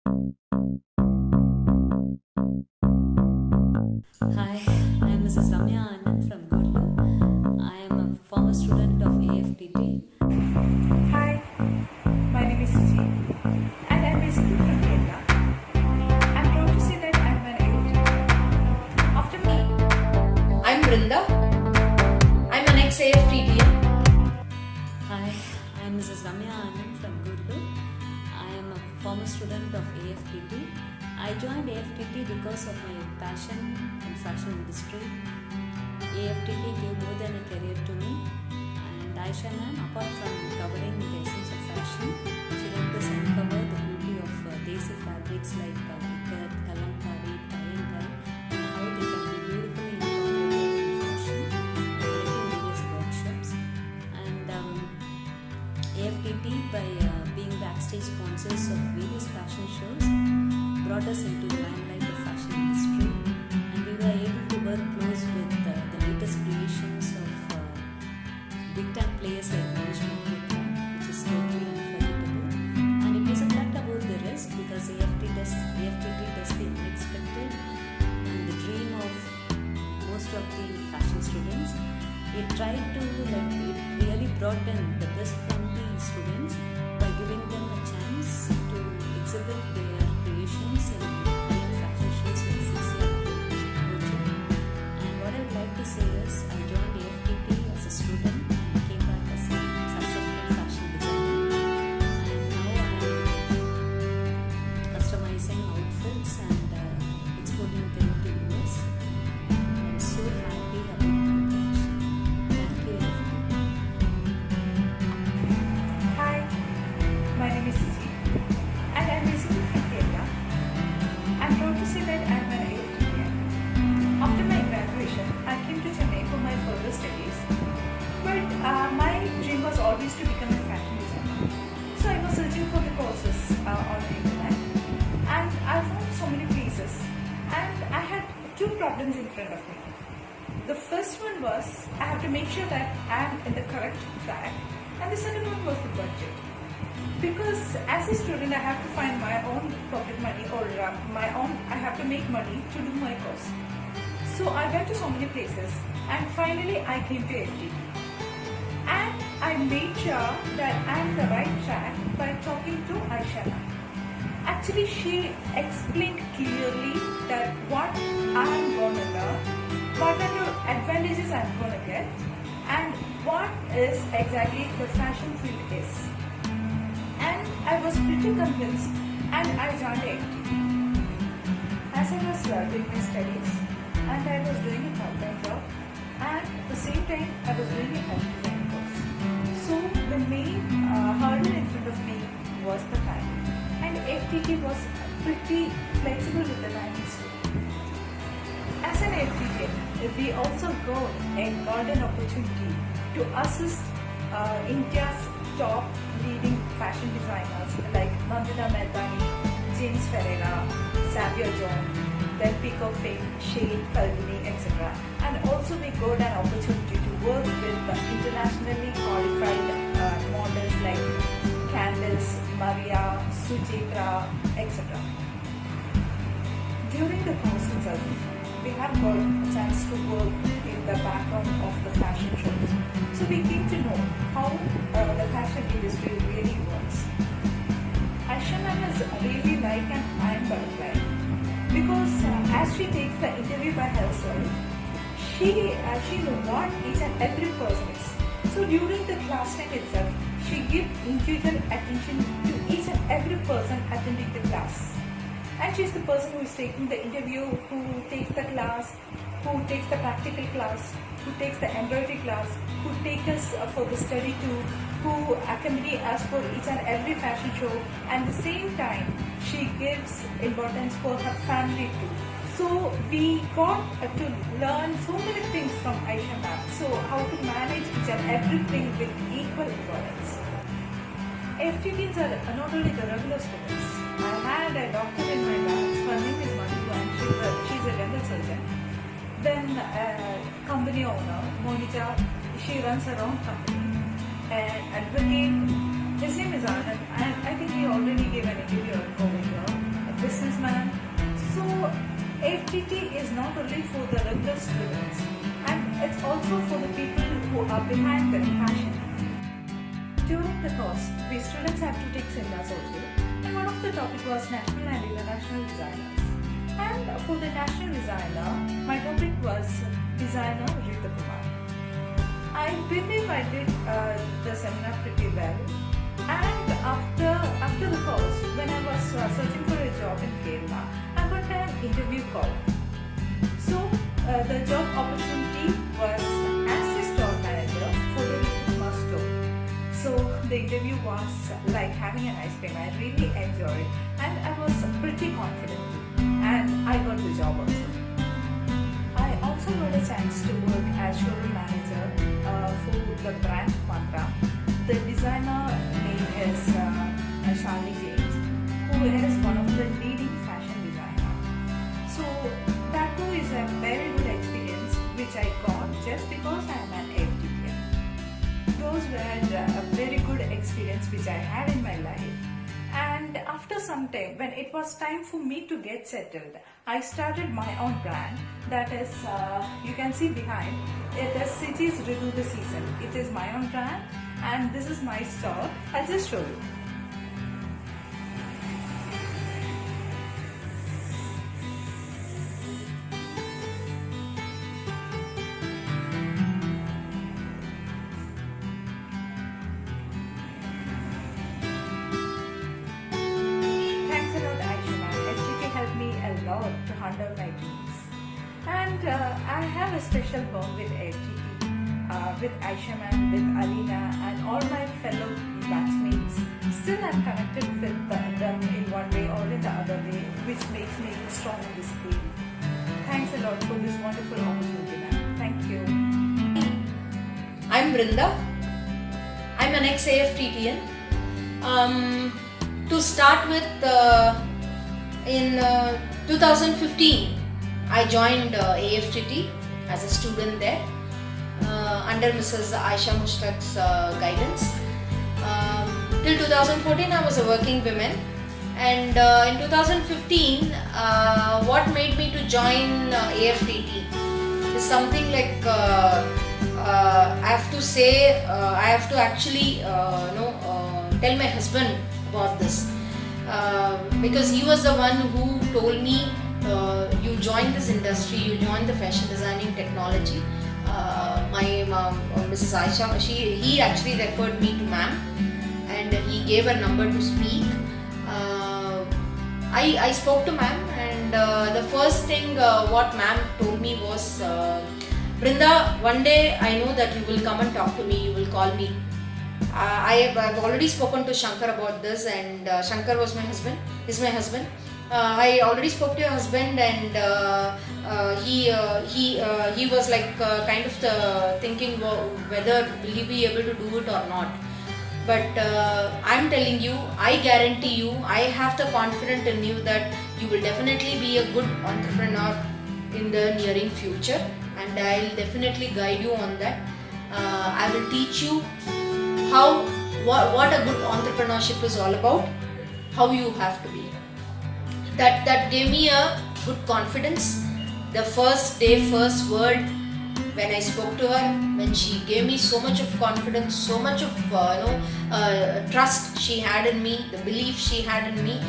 Hi, I'm Mrs. Ramya Anand from Gurlu. I am a former student of AFTT. Hi, my name is Suji, and I'm basically from Kerala. I'm proud to say that I'm an AFT. After me, I'm Brinda. I'm an ex-AFTDM. Hi, I'm Mrs. Ramya Anand from Gurlu. I am a former student of AFTT. I joined AFTT because of my passion in fashion industry. AFTT gave more than a career to me, and Aisha ma'am, apart from covering the essence of fashion, she helped us uncover the beauty of desi fabrics like ikat, kalamkari, tie and dye, and how they can be beautifully incorporated in fashion, decorating various workshops. And AFTT, by being backstage sponsors of various fashion shows, brought us into the limelight of fashion industry, and we were able to work close with the latest creations of big time players like Management Group, which is totally unforgettable. And it wasn't that about the rest, because AFTT does the unexpected and the dream of most of the fashion students. It tried to it really brought in the best from the students by giving them a chance to exhibit their creations in high-end fashion shows like CC and Culture. And what I would like to say is, I joined AFTT as a student and came back as a successful fashion designer. And now I am customizing outfits and exporting them to US. I'm so happy about my profession. Thank you, AFTT. hi, my name is Suji, and I'm basically from Kerala. I'm proud to say that I'm an AFT. After my graduation, I came to Chennai for my further studies. But my dream was always to become a fashion designer. So I was searching for the courses on the internet, and I found so many places. And I had two problems in front of me. The first one was I have to make sure that I am in the correct track, and the second one was the budget. Because as a student, I have to find my own pocket money, or I have to make money to do my course. So I went to so many places, and finally I came to FTT. And I made sure that I'm the right track by talking to Aisha ma'am. Actually, she explained clearly that what I'm gonna learn, what are the advantages I'm gonna get, and what is exactly the fashion field is. And I was pretty convinced, and I joined AFTT. As I was doing my studies, and I was doing a part-time job, and at the same time I was doing a fashion design course. So the main hurdle in front of me was the time, and FTT was pretty flexible with the timings too. As an FTT, we also got an opportunity to assist India's top leading fashion designers like Nandita Mehbani, James Ferreira, Xavier John, then Peacock fame Shane Falguni, etc. And also we got an opportunity to work with internationally qualified models like Candice, Maria, Sujitra, etc. During the course itself, we have got a chance to work in the background of the fashion shows. So we came to know how the fashion industry really works. Aisha ma'am is really like an iron butterfly, because as she takes the interview by herself, she knows what each and every person is. So during the class time itself, she gives individual attention to each and every person attending the class. And she's the person who is taking the interview, who takes the class, who takes the practical class, who takes the embroidery class, who takes us for the study tour, who accompany us for each and every fashion show. And at the same time, she gives importance for her family too. So we got to learn so many things from Aisha ma'am. So how to manage each and everything with equal importance. FTTs are not only the regular students. I had a doctor in my batch. Her name is Madhu, and she's a dental surgeon. Then company owner, Monica, she runs her own company. And advocate, his name is Anand, and I think he already gave an interview over here. AFTT is not only for the regular students, and it's also for the people who are behind their passion. During the course, we students have to take seminars also, and one of the topic was national and international designers. And for the national designer, my topic was designer Rita Kumar. I believe I did the seminar pretty well. And after the course, when I was searching for a job in Kerala, I got an interview call. So the job opportunity was as a store manager for the Rita Kumar store. So the interview was like having an ice cream. I really enjoyed, and I was pretty confident too. And I got the job also. I also got a chance to work as showroom manager for the brand Mantra. The designer name is Charlie James, who is one of the leading fashion designers. So that too is a very good experience which I got just because I am an AFTTian. Those were a very good experience which I had in my life. And after some time, when it was time for me to get settled, I started my own brand. That is, you can see behind, it is Cities Ritu the Season. It is my own brand, and this is my store. I'll just show you. Thanks a lot, Aishma. FTT helped me a lot to handle my dreams. And I have a special bond with FTT, with Aisha ma'am, with Alina, and all my fellow batchmates. Still, I'm connected with them in one way or in the other way, which makes me strong in this field. Thanks a lot for this wonderful opportunity, ma'am. Thank you. I'm Brinda. I'm an ex-AFTTian. To start with, in 2015, I joined AFTT as a student there under Mrs. Aisha Mushtaq's guidance. Till 2014, I was a working woman, and in 2015, what made me to join AFTT is something like I have to say, I have to actually tell my husband about this because he was the one who told me you join this industry, you join the fashion designing technology. My mom, Mrs. Aisha, he actually referred me to ma'am, and he gave her number to speak. I spoke to ma'am, and the first thing what ma'am told me was, Brinda, one day I know that you will come and talk to me, you will call me. I've already spoken to Shankar about this, and Shankar was my husband, is my husband. I already spoke to your husband, and he was like kind of thinking whether will you be able to do it or not. But I'm telling you, I guarantee you, I have the confidence in you that you will definitely be a good entrepreneur in the nearing future, and I'll definitely guide you on that. I will teach you what a good entrepreneurship is all about, how you have to be. That gave me a good confidence. The first day, first word when I spoke to her, when she gave me so much of confidence, so much of trust she had in me, the belief she had in me.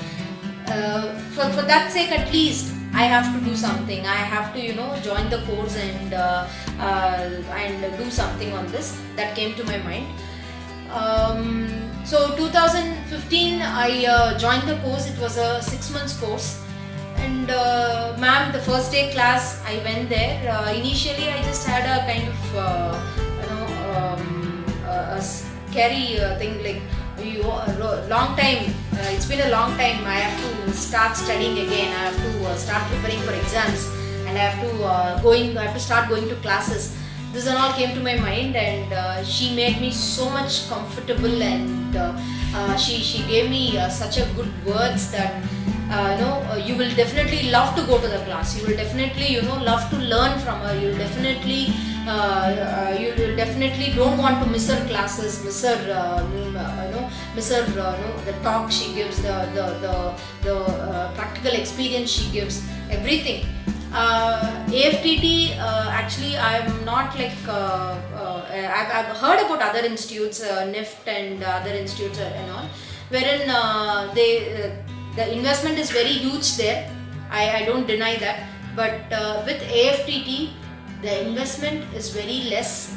For that sake, at least I have to do something. I have to join the course and do something on this. That came to my mind. So 2015 I joined the course. It was a 6 months course, and ma'am, the first day class I went there. Initially I just had a kind of a scary thing, like long time. It's been a long time. I have to start studying again. I have to start preparing for exams, and I have to start going to classes. This and all came to my mind, and she made me so much comfortable, and she gave me such a good words that you will definitely love to go to the class. You will definitely love to learn from her. You will definitely don't want to miss her classes, miss her the talk she gives, the practical experience she gives, everything. AFTT, actually I'm not like, I've heard about other institutes, NIFT and other institutes and all, wherein the investment is very huge there. I don't deny that, but with AFTT the investment is very less,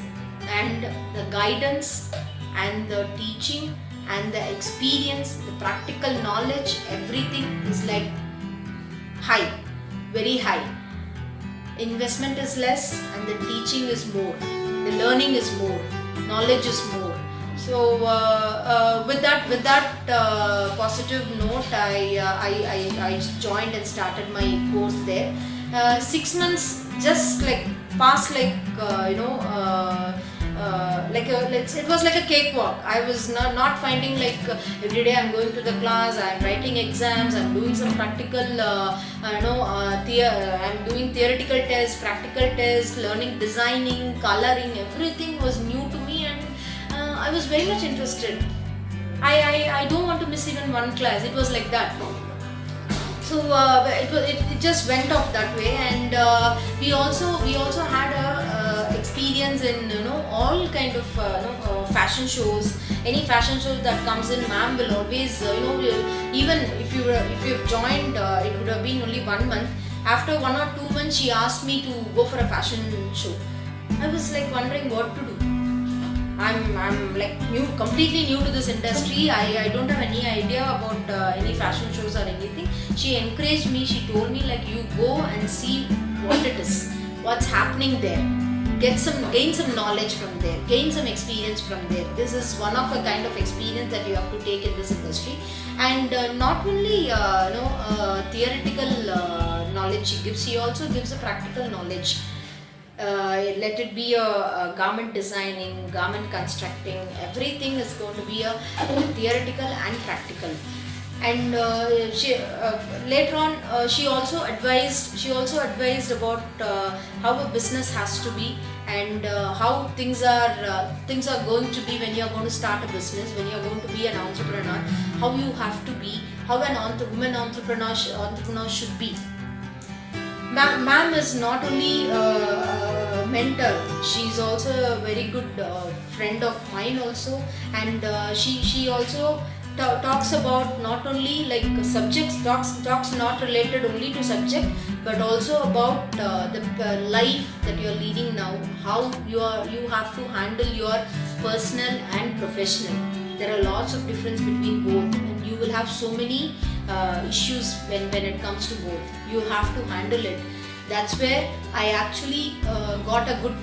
and the guidance and the teaching and the experience, the practical knowledge, everything is like high, very high. Investment is less and the teaching is more, the learning is more, knowledge is more. So with that positive note, I joined and started my course there. 6 months just like passed like it was like a cakewalk. I was not finding like every day I'm going to the class, I'm writing exams, I'm doing some practical, I'm doing theoretical tests, practical tests, learning designing, coloring, everything was new to me, and I was very much interested. I don't want to miss even one class. It was like that. So it just went off that way, and we also had a experience in all kind of fashion shows. Any fashion show that comes in, ma'am will always even if you've joined, it would have been only 1 month. After 1 or 2 months, she asked me to go for a fashion show. I was like wondering what to do. I'm like completely new to this industry. I don't have any idea about any fashion shows or anything. She encouraged me. She told me like, you go and see what it is, what's happening there. Gain some knowledge from there. Gain some experience from there. This is one of a kind of experience that you have to take in this industry. And not only theoretical knowledge she gives, she also gives a practical knowledge. Let it be a garment designing, garment constructing, everything is going to be a theoretical and practical. And she later on she also advised about how a business has to be, and how things are going to be when you are going to start a business, when you are going to be an entrepreneur, how you have to be, how an woman entrepreneur should be. Ma'am is not only a mentor, she's also a very good friend of mine also, and she also talks about not only like subjects, talks not related only to subject, but also about the life that you're leading now, how you have to handle your personal and professional. There are lots of difference between both, and you will have so many issues when it comes to both. You have to handle it. That's where I actually got a good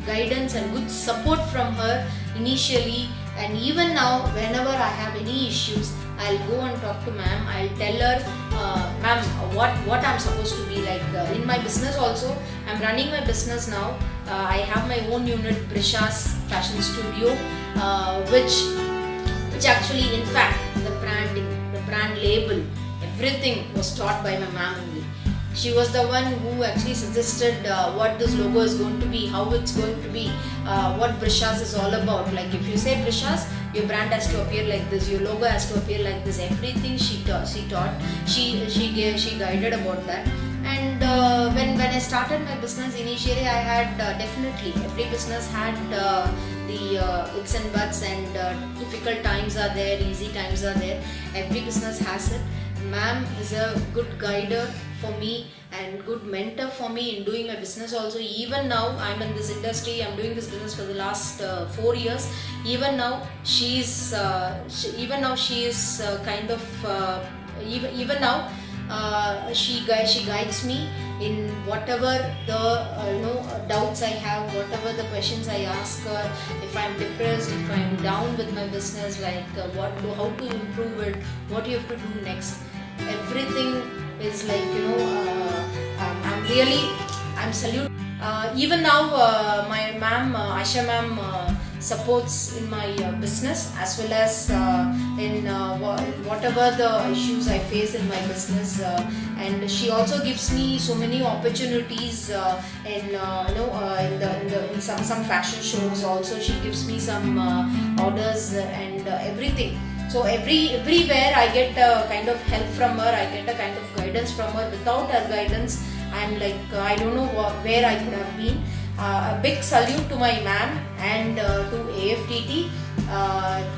guidance and good support from her initially, and even now whenever I have any issues, I'll go and talk to ma'am. I'll tell her, ma'am, what I'm supposed to be like. In my business also, I'm running my business now. I have my own unit, Brisha's Fashion Studio, which actually, in fact, the branding, the brand label, everything was taught by my ma'am only. She was the one who actually suggested what this logo is going to be, how it's going to be, what Brisha's is all about. Like if you say Brisha's, your brand has to appear like this, your logo has to appear like this. Everything she taught, she guided about that. And when I started my business initially, I had definitely every business had the its and buts, and difficult times are there, easy times are there. Every business has it. Ma'am is a good guider for me and good mentor for me in doing my business also. Even now I'm in this industry, I'm doing this business for the last 4 years. Even now she is kind of even now she guides me in whatever the doubts I have, whatever the questions I ask her. If I'm depressed, if I'm down with my business, like how to improve it, what you have to do next, everything is like I'm salute. Even now my ma'am, Aisha ma'am, supports in my business, as well as in whatever the issues I face in my business, and she also gives me so many opportunities in some fashion shows. Also she gives me some orders and everything. So everywhere I get a kind of help from her, I get a kind of guidance from her. Without her guidance, I'm like, I don't know where I could have been. A big salute to my ma'am and to AFTT.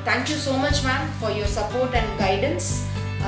Thank you so much, ma'am, for your support and guidance.